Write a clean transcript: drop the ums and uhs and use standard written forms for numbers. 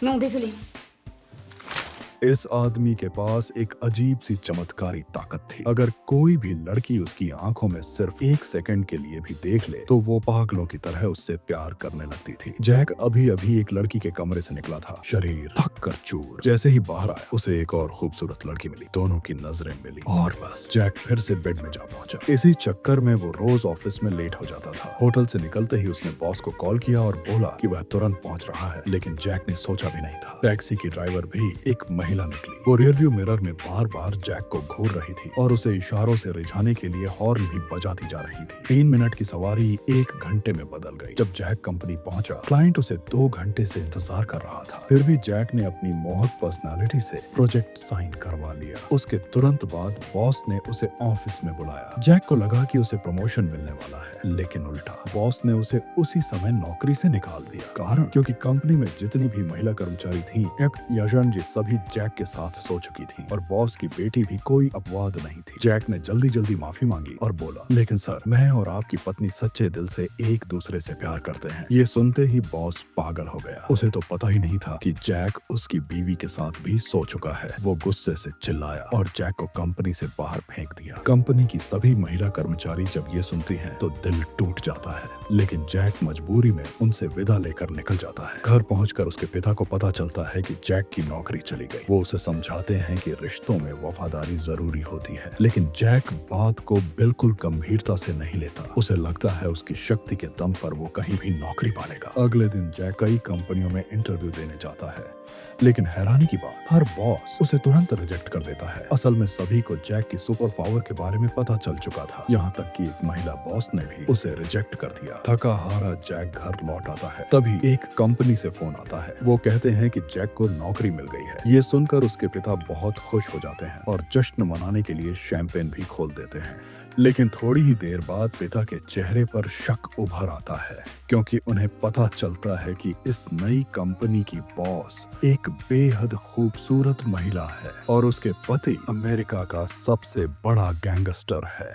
Non, désolé. इस आदमी के पास एक अजीब सी चमत्कारी ताकत थी। अगर कोई भी लड़की उसकी आंखों में सिर्फ 1 सेकंड के लिए भी देख ले तो वो पागलों की तरह उससे प्यार करने लगती थी। जैक अभी अभी एक लड़की के कमरे से निकला था, शरीर थक कर चूर। जैसे ही बाहर आया उसे एक और खूबसूरत लड़की मिली, दोनों की नजरें मिली और बस जैक फिर से बेड में जा पहुंचा। इसी चक्कर में वो रोज ऑफिस में लेट हो जाता था। होटल से निकलते ही उसने बॉस को कॉल किया और बोला कि वह तुरंत पहुंच रहा है, लेकिन जैक ने सोचा भी नहीं था। टैक्सी की ड्राइवर भी एक महिला निकली। वो रियरव्यू मिरर में बार बार जैक को घूर रही थी और उसे इशारों से रिझाने के लिए हॉर्न भी बजाती जा रही थी। 3 मिनट की सवारी 1 घंटे में बदल गई। जब जैक कंपनी पहुंचा, क्लाइंट उसे 2 घंटे से इंतजार कर रहा था। फिर भी जैक ने अपनी मोहक पर्सनालिटी से प्रोजेक्ट साइन करवा लिया। उसके तुरंत बाद बॉस ने उसे ऑफिस में बुलाया। जैक को लगा कि उसे प्रमोशन मिलने वाला है, लेकिन उल्टा, बॉस ने उसे उसी समय नौकरी से निकाल दिया। कारण क्योंकि कंपनी में जितनी भी महिला कर्मचारी थी, एक यशनजीत सभी जैक के साथ सो चुकी थी और बॉस की बेटी भी कोई अपवाद नहीं थी। जैक ने जल्दी जल्दी माफी मांगी और बोला, लेकिन सर, मैं और आपकी पत्नी सच्चे दिल से एक दूसरे से प्यार करते हैं। ये सुनते ही बॉस पागल हो गया। उसे तो पता ही नहीं था कि जैक उसकी बीवी के साथ भी सो चुका है। वो गुस्से से चिल्लाया और जैक को कंपनी से बाहर फेंक दिया। कंपनी की सभी महिला कर्मचारी जब ये सुनती हैं तो दिल टूट जाता है, लेकिन जैक मजबूरी में उनसे विदा लेकर निकल जाता है। घर पहुंचकर उसके पिता को पता चलता है कि जैक की नौकरी चली गई। वो उसे समझाते हैं कि रिश्तों में वफादारी जरूरी होती है, लेकिन जैक बात को बिल्कुल गंभीरता से नहीं लेता। उसे लगता है उसकी शक्ति के दम पर वो कहीं भी नौकरी पालेगा। अगले दिन जैक कई कंपनियों में इंटरव्यू देने जाता है, लेकिन हैरानी की बात, हर बॉस उसे तुरंत रिजेक्ट कर देता है। असल में सभी को जैक की सुपर पावर के बारे में पता चल चुका था, यहाँ तक कि एक महिला बॉस ने भी उसे रिजेक्ट कर दिया। थका हारा जैक घर लौट आता है, तभी एक कंपनी से फोन आता है। वो कहते हैं कि जैक को नौकरी मिल गई है। ये सुनकर उसके पिता बहुत खुश हो जाते हैं और जश्न मनाने के लिए शैंपेन भी खोल देते हैं। लेकिन थोड़ी ही देर बाद पिता के चेहरे पर शक उभर आता है, क्योंकि उन्हें पता चलता है कि इस नई कंपनी की बॉस एक बेहद खूबसूरत महिला है और उसके पति अमेरिका का सबसे बड़ा गैंगस्टर है।